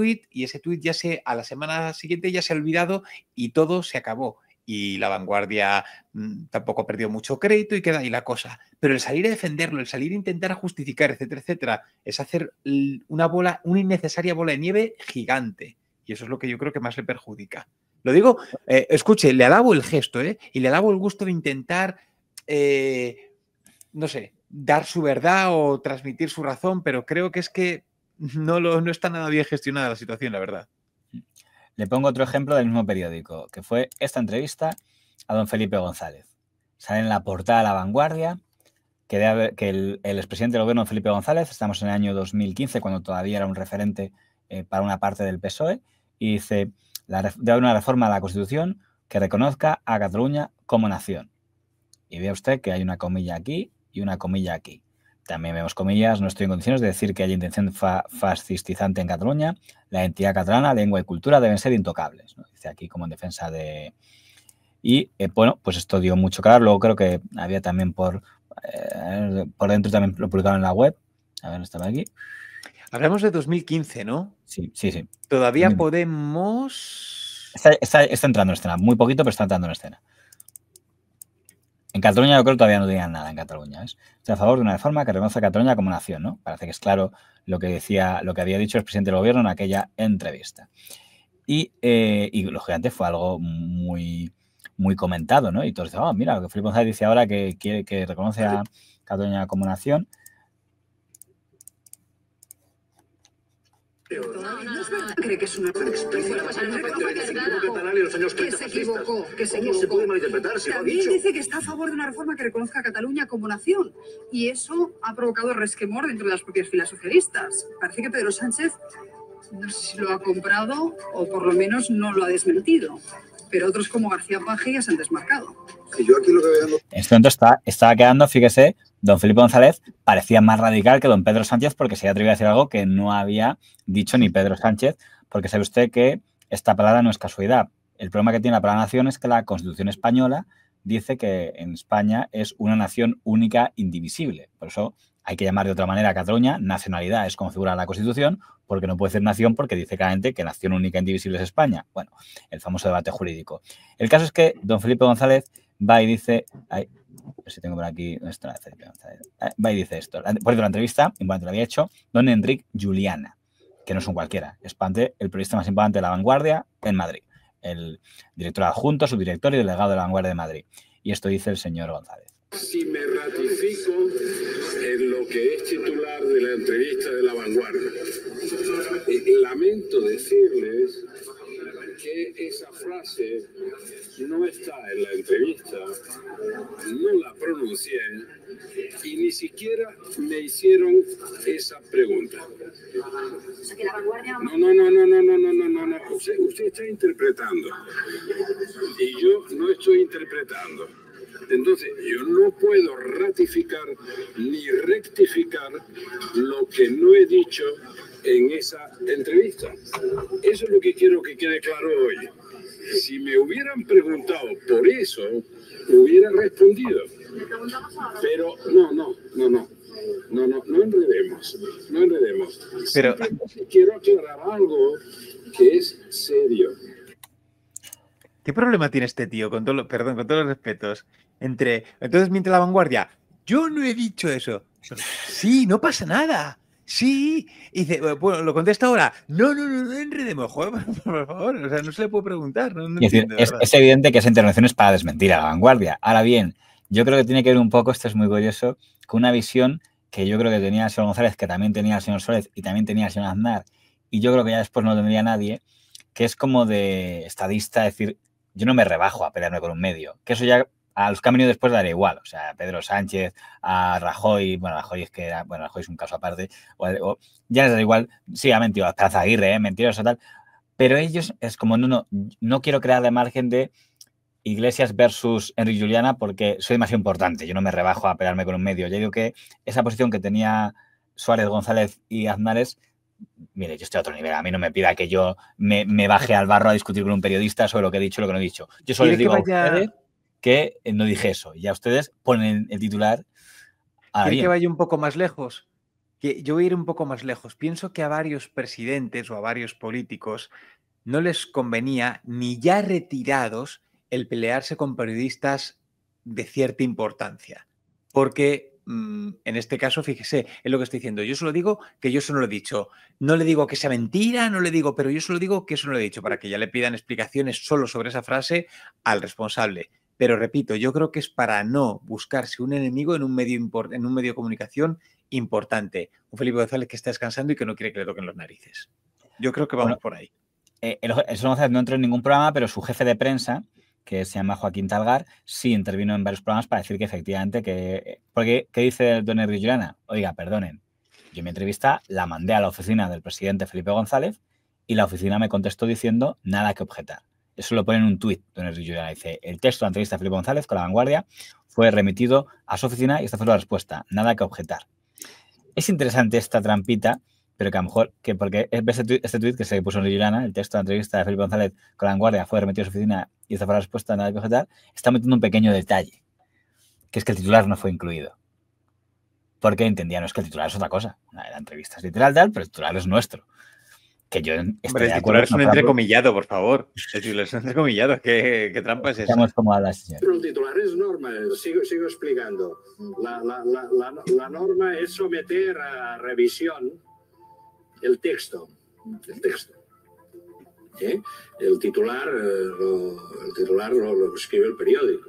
tuit y ese tuit a la semana siguiente ya se ha olvidado y todo se acabó. Y La Vanguardia tampoco perdió mucho crédito y queda ahí la cosa. Pero el salir a defenderlo, el salir a intentar justificar, etcétera, etcétera, es hacer una innecesaria bola de nieve gigante. Y eso es lo que yo creo que más le perjudica. Lo digo, escuche, le alabo el gesto, y le alabo el gusto de intentar, no sé, dar su verdad o transmitir su razón, pero creo que es que no está nada bien gestionada la situación, la verdad. Le pongo otro ejemplo del mismo periódico, que fue esta entrevista a don Felipe González. Sale en la portada de La Vanguardia que el expresidente del gobierno, Felipe González, estamos en el año 2015, cuando todavía era un referente para una parte del PSOE, y dice, debe haber una reforma a la Constitución que reconozca a Cataluña como nación. Y ve usted que hay una comilla aquí y una comilla aquí. También vemos comillas, no estoy en condiciones de decir que haya intención fascistizante en Cataluña. La identidad catalana, lengua y cultura deben ser intocables, ¿no? Dice aquí como en defensa de... Y, bueno, pues esto dio mucho claro. Luego creo que había también por dentro, también lo publicaron en la web. A ver, estaba aquí. Hablamos de 2015, ¿no? Sí. Todavía Podemos... Está entrando en escena. Muy poquito, pero está entrando en escena. En Cataluña yo creo que todavía no tenían nada en Cataluña. Estoy a favor de una reforma que reconozca a Cataluña como nación, ¿no? Parece que es claro lo que había dicho el presidente del gobierno en aquella entrevista. Y lógicamente fue algo muy, muy comentado, ¿no? Y todos dicen, mira, lo que Felipe González dice ahora que quiere que reconoce a Cataluña como nación. Cree que es una expresión que se equivocó. ¿Cómo se puede malinterpretar si lo ha dicho? También dice que está a favor de una reforma que reconozca a Cataluña como nación. Y eso ha provocado resquemor dentro de las propias filas socialistas. Parece que Pedro Sánchez, no sé si lo ha comprado o por lo menos no lo ha desmentido. Pero otros como García Paje ya se han desmarcado. Y yo aquí lo que veo... En este momento estaba quedando, fíjese, don Felipe González parecía más radical que don Pedro Sánchez porque se atrevió a decir algo que no había dicho ni Pedro Sánchez, porque sabe usted que esta palabra no es casualidad. El problema que tiene la palabra nación es que la Constitución española dice que en España es una nación única, indivisible. Por eso hay que llamar de otra manera a Cataluña nacionalidad, es como figura la Constitución, porque no puede ser nación porque dice claramente que nación única, indivisible es España. Bueno, el famoso debate jurídico. El caso es que don Felipe González va y dice... a ver si tengo por aquí... Va y dice esto. Por cierto, la entrevista, importante, la había hecho don Enric Juliana, que no es un cualquiera. Es el periodista más importante de La Vanguardia en Madrid. El director adjunto, subdirector y delegado de La Vanguardia de Madrid. Y esto dice el señor González. Si me ratifico en lo que es titular de la entrevista de La Vanguardia. Lamento decirles que esa frase no está en la entrevista, no la pronuncié y ni siquiera me hicieron esa pregunta. No. Usted está interpretando y yo no estoy interpretando. Entonces, yo no puedo ratificar ni rectificar lo que no he dicho en esa entrevista. Eso es lo que quiero que quede claro hoy. Si me hubieran preguntado por eso, hubiera respondido. Pero no enredemos. Pero quiero aclarar algo que es serio. ¿Qué problema tiene este tío, con todos los respetos? Entonces miente La Vanguardia. Yo no he dicho eso. Sí, no pasa nada. Sí. Y dice, bueno, lo contesta ahora. No enredemos, joder, por favor. O sea, no se le puede preguntar. No entiendo, es evidente que esa intervención es para desmentir a La Vanguardia. Ahora bien, yo creo que tiene que ver un poco, esto es muy curioso, con una visión que yo creo que tenía el señor González, que también tenía el señor Suárez y también tenía el señor Aznar, y yo creo que ya después no tendría nadie, que es como de estadista, decir, yo no me rebajo a pelearme con un medio, que eso ya a los que han venido después daré igual, o sea, a Pedro Sánchez, a Rajoy, bueno, Rajoy es un caso aparte, ya les da igual, sí, ha mentido, a Esperanza Aguirre, mentiroso tal, pero ellos es como, no quiero crear de margen de Iglesias versus Enric Juliana porque soy demasiado importante, yo no me rebajo a pelearme con un medio, yo digo que esa posición que tenía Suárez, González y Aznar es, mire, yo estoy a otro nivel, a mí no me pida que yo me baje al barro a discutir con un periodista sobre lo que he dicho y lo que no he dicho. Yo solo les digo a ustedes que no dije eso. Y ya ustedes ponen el titular. ¿Quiere que vaya un poco más lejos? que yo voy a ir un poco más lejos. Pienso que a varios presidentes o a varios políticos no les convenía, ni ya retirados, el pelearse con periodistas de cierta importancia. Porque en este caso, fíjese, es lo que estoy diciendo. Yo solo digo que yo eso no lo he dicho. No le digo que sea mentira, no le digo, pero yo solo digo que eso no lo he dicho, para que ya le pidan explicaciones solo sobre esa frase al responsable. Pero repito, yo creo que es para no buscarse un enemigo en un medio de comunicación importante. Un Felipe González que está descansando y que no quiere que le toquen los narices. Yo creo que vamos por ahí. El González no entró en ningún programa, pero su jefe de prensa, que se llama Joaquín Talgar, sí intervino en varios programas para decir que efectivamente porque ¿qué dice don Enrique Juliana? Oiga, perdonen, yo mi entrevista la mandé a la oficina del presidente Felipe González y la oficina me contestó diciendo nada que objetar. Eso lo pone en un tuit, don Enrique Juliana. Dice, el texto de la entrevista de Felipe González con La Vanguardia fue remitido a su oficina y esta fue la respuesta, nada que objetar. Es interesante esta trampita, pero que a lo mejor, porque este tuit que se puso en Juliana, el texto de la entrevista de Felipe González con La Vanguardia fue remitido a su oficina y esta fue la respuesta, nada que objetar, está metiendo un pequeño detalle, que es que el titular no fue incluido. Porque entendía, no es que el titular es otra cosa. La entrevista es literal tal, pero el titular es nuestro. Que yo Hombre, el titular es un entrecomillado, por favor. El titular es un entrecomillado. ¿Qué trampa es esa? Estamos como a la sesión. Pero el titular es norma. Sigo explicando. La norma es someter a revisión el texto. El titular lo escribe el periódico.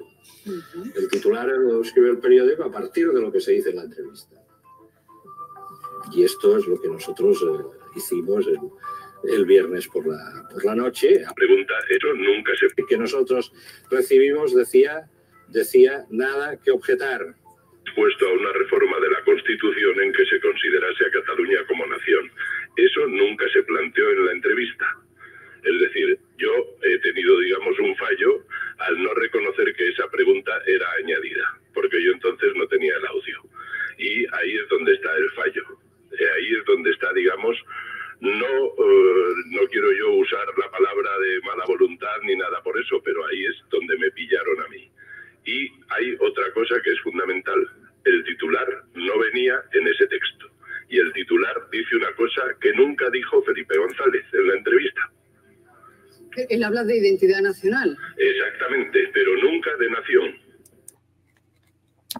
El titular lo escribe el periódico a partir de lo que se dice en la entrevista. Y esto es lo que nosotros hicimos el viernes por la noche. La pregunta, eso nunca se... Que nosotros recibimos decía nada que objetar. Puesto a una reforma de la Constitución en que se considerase a Cataluña como nación. Eso nunca se planteó en la entrevista. Es decir, yo he tenido, digamos, un fallo al no reconocer que esa pregunta era añadida, porque yo entonces no tenía el audio. Y ahí es donde está el fallo. Ahí es donde está, digamos, no quiero yo usar la palabra de mala voluntad ni nada por eso, pero ahí es donde me pillaron a mí. Y hay otra cosa que es fundamental. El titular no venía en ese texto. Y el titular dice una cosa que nunca dijo Felipe González en la entrevista. Él habla de identidad nacional. Exactamente, pero nunca de nación.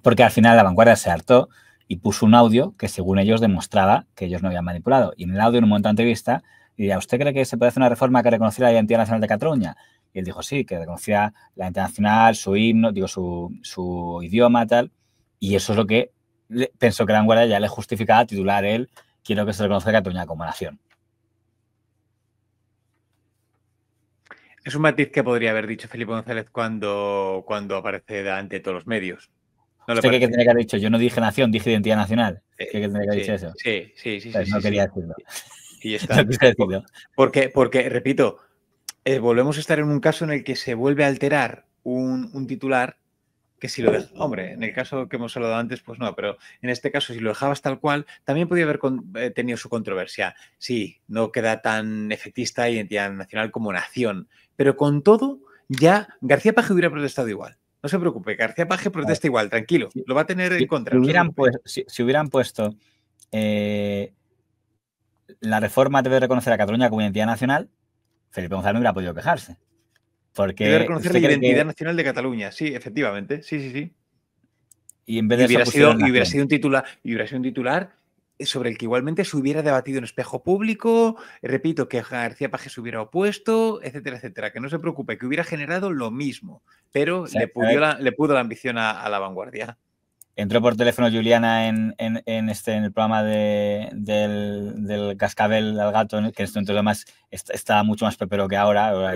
Porque al final La Vanguardia se hartó y puso un audio que según ellos demostraba que ellos no habían manipulado. Y en el audio, en un momento de entrevista, diría, ¿usted cree que se puede hacer una reforma que reconociera la identidad nacional de Cataluña? Y él dijo, sí, que reconocía la identidad nacional, su himno, digo, su idioma, tal. Y eso es lo que pensó que La Vanguardia ya le justificaba titular él, quiero que se reconozca a Cataluña como nación. Es un matiz que podría haber dicho Felipe González cuando aparece delante de todos los medios. ¿No ¿Usted qué tendría que haber dicho? Yo no dije nación, dije identidad nacional. ¿Qué tendría que haber dicho eso? Sí. Pues no quería decirlo. Y está. No quise decirlo. Porque, repito, volvemos a estar en un caso en el que se vuelve a alterar un titular que si lo deja, hombre, en el caso que hemos hablado antes, pues no, pero en este caso si lo dejabas tal cual, también podía haber tenido su controversia. Sí, no queda tan efectista identidad nacional como nación, pero con todo, ya García Paje hubiera protestado igual. No se preocupe, García Paje protesta igual, tranquilo, lo va a tener en contra. Si hubieran puesto la reforma debe reconocer a Cataluña como identidad nacional, Felipe González no hubiera podido quejarse. Porque debe reconocer la identidad nacional de Cataluña, sí, efectivamente, sí. Y en vez de hubiera sido un titular sobre el que igualmente se hubiera debatido en espejo público, repito, que García Paje se hubiera opuesto, etcétera, que no se preocupe, que hubiera generado lo mismo, pero le pudo la ambición a La Vanguardia. Entró por teléfono Juliana en el programa del Cascabel al Gato, que en este momento además está mucho más pepero que ahora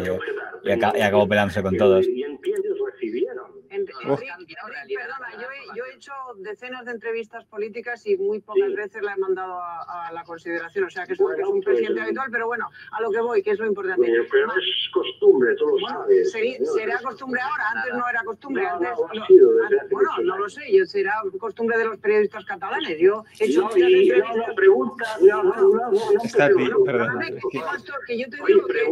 y acabó pelándose con todos. ¿Y en quién ellos recibieron? Perdona, yo he hecho decenas de entrevistas políticas y muy pocas veces la he mandado a la consideración. O sea, que es un presidente habitual, pero bueno, a lo que voy, que es lo importante. Pero es costumbre, tú lo sabes. ¿Será costumbre ahora? Antes no era costumbre. Bueno, no lo sé. Será costumbre de los periodistas catalanes. Yo he hecho muchas entrevistas. No, pregunta. Que yo te digo que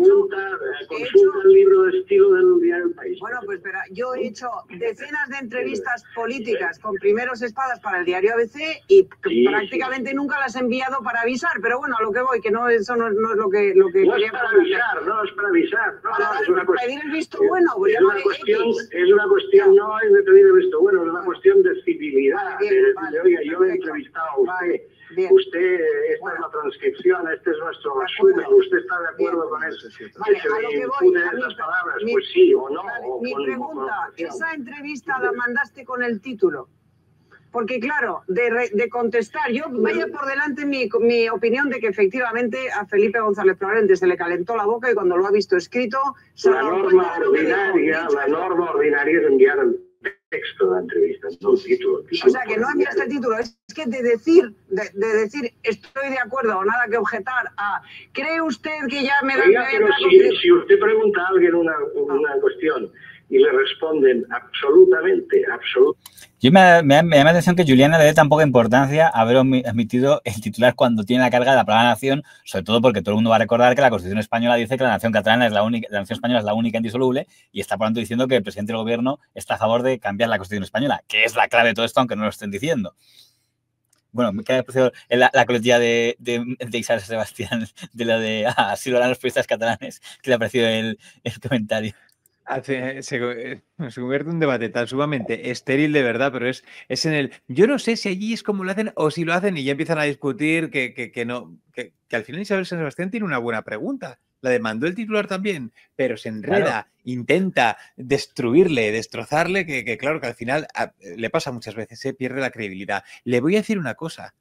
consulta el libro de estilo del diario El País. Bueno, pues espera, yo he hecho decenas decenas de entrevistas políticas con primeros espadas para el diario ABC y prácticamente nunca las he enviado para avisar, pero bueno, a lo que voy, que no, eso no es lo que No quería es para avisar, no es para avisar. No, para es una pedir el visto bueno, pues es una cuestión, no es de pedir el visto bueno, es una cuestión de civilidad. De, oiga, yo le he entrevistado a usted. Bien. Usted, esta es la transcripción, este es nuestro resumen, ¿usted está de acuerdo con eso? Vale, ¿Se a lo le que voy, imputen esas palabras? Pues sí o no. Vale, o mi con pregunta, opción. ¿esa entrevista la mandaste con el título? Porque claro, de contestar, yo vaya por delante mi opinión de que efectivamente a Felipe González probablemente se le calentó la boca y cuando lo ha visto escrito... La norma ordinaria es enviar el texto de la entrevista, no el título. O sea, que no enviaste el título, es que de decir estoy de acuerdo o nada que objetar a ¿cree usted que ya me da... Oiga, pero si usted pregunta a alguien una cuestión y le responden absolutamente. Yo me llama la atención que Juliana le dé tan poca importancia a haber admitido el titular cuando tiene la carga de la palabra nación, sobre todo porque todo el mundo va a recordar que la Constitución española dice que la nación catalana es la única, la nación española es la única indisoluble y está por tanto diciendo que el presidente del gobierno está a favor de cambiar la Constitución española, que es la clave de todo esto, aunque no lo estén diciendo. Bueno, me queda apreciado la coletilla de Isabel Sebastián de lo de así lo harán los periodistas catalanes, que le ha parecido el comentario. Se convierte en un debate tan sumamente estéril de verdad, pero es en el... Yo no sé si allí es como lo hacen o si lo hacen y ya empiezan a discutir que al final Isabel San Sebastián tiene una buena pregunta. La demandó el titular también, pero se enreda, claro, intenta destruirle, destrozarle, que claro que al final le pasa muchas veces, pierde la credibilidad. Le voy a decir una cosa.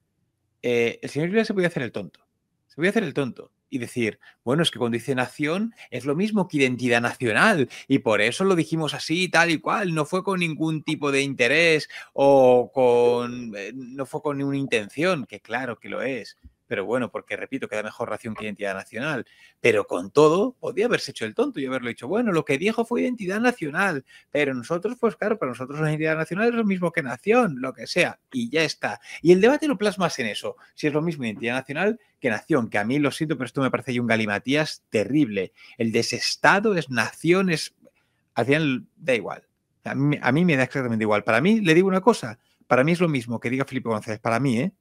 El señor Lluvia se puede hacer el tonto. Se puede hacer el tonto y decir, bueno, es que cuando dice nación es lo mismo que identidad nacional y por eso lo dijimos así, tal y cual, no fue con ningún tipo de interés o no fue con ninguna intención, que claro que lo es, pero bueno, porque repito, queda mejor nación que identidad nacional, pero con todo, podía haberse hecho el tonto y haberlo dicho, bueno, lo que dijo fue identidad nacional, pero nosotros, pues claro, para nosotros la identidad nacional es lo mismo que nación, lo que sea, y ya está. Y el debate lo plasmas en eso, si es lo mismo identidad nacional que nación, que a mí lo siento, pero esto me parece un galimatías terrible. El desestado es nación, es... Al final da igual. A mí me da exactamente igual. Para mí, le digo una cosa, para mí es lo mismo que diga Felipe González, para mí,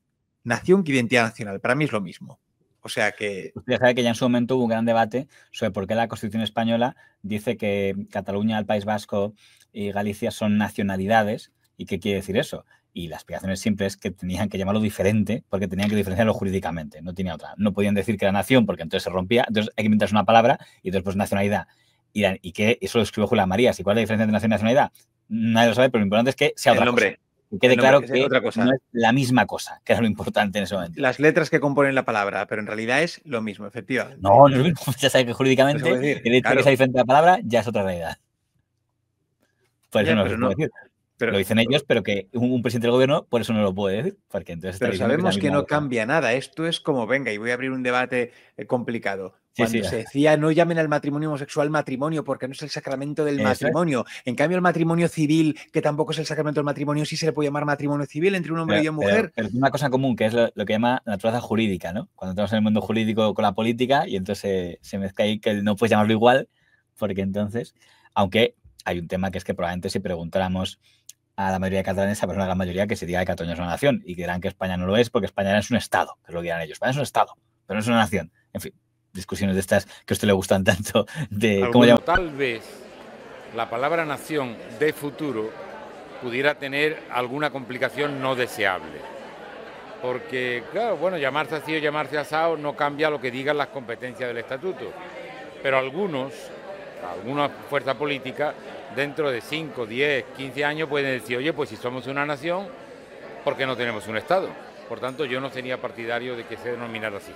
nación que identidad nacional, para mí es lo mismo. O sea que... Usted sabe que ya en su momento hubo un gran debate sobre por qué la Constitución española dice que Cataluña, el País Vasco y Galicia son nacionalidades. ¿Y qué quiere decir eso? Y la explicación es simple, es que tenían que llamarlo diferente porque tenían que diferenciarlo jurídicamente, no tenía otra. No podían decir que era nación porque entonces se rompía, entonces hay que inventarse una palabra y entonces pues nacionalidad. Y que eso lo escribió Julián Marías. ¿Y cuál es la diferencia entre nación y nacionalidad? Nadie lo sabe, pero lo importante es que sea otra cosa. Y quede claro que otra cosa. No es la misma cosa, que era lo importante en ese momento. Las letras que componen la palabra, pero en realidad es lo mismo, efectivamente. No, no es lo mismo. Ya sabe que jurídicamente decir, el hecho de que sea diferente la palabra ya es otra realidad. Por eso no se puede decir. Lo dicen ellos, pero que un presidente del gobierno por eso no lo puede decir. Porque entonces pero sabemos que no cambia nada. Esto es como, venga, y voy a abrir un debate complicado. Cuando se decía no llamen al matrimonio homosexual matrimonio porque no es el sacramento del matrimonio. En cambio, el matrimonio civil, que tampoco es el sacramento del matrimonio, sí se le puede llamar matrimonio civil entre un hombre y una mujer. Pero es una cosa común, que es lo que llama naturaleza jurídica, ¿no? Cuando estamos en el mundo jurídico con la política y entonces se mezcla ahí que no puedes llamarlo igual, porque entonces, aunque hay un tema que es que probablemente si preguntáramos a la mayoría de catalanes, habrá una gran mayoría que se diga que Cataluña es una nación y dirán que España no lo es porque España es un Estado, que es lo que dirán ellos. España es un Estado, pero no es una nación. En fin, discusiones de estas que a usted le gustan tanto. Tal vez la palabra nación de futuro pudiera tener alguna complicación no deseable. Porque, claro, bueno, llamarse así o llamarse asado no cambia lo que digan las competencias del estatuto. Pero algunas fuerzas políticas, dentro de 5, 10, 15 años pueden decir, oye, pues si somos una nación, ¿por qué no tenemos un Estado? Por tanto, yo no sería partidario de que se denominara así.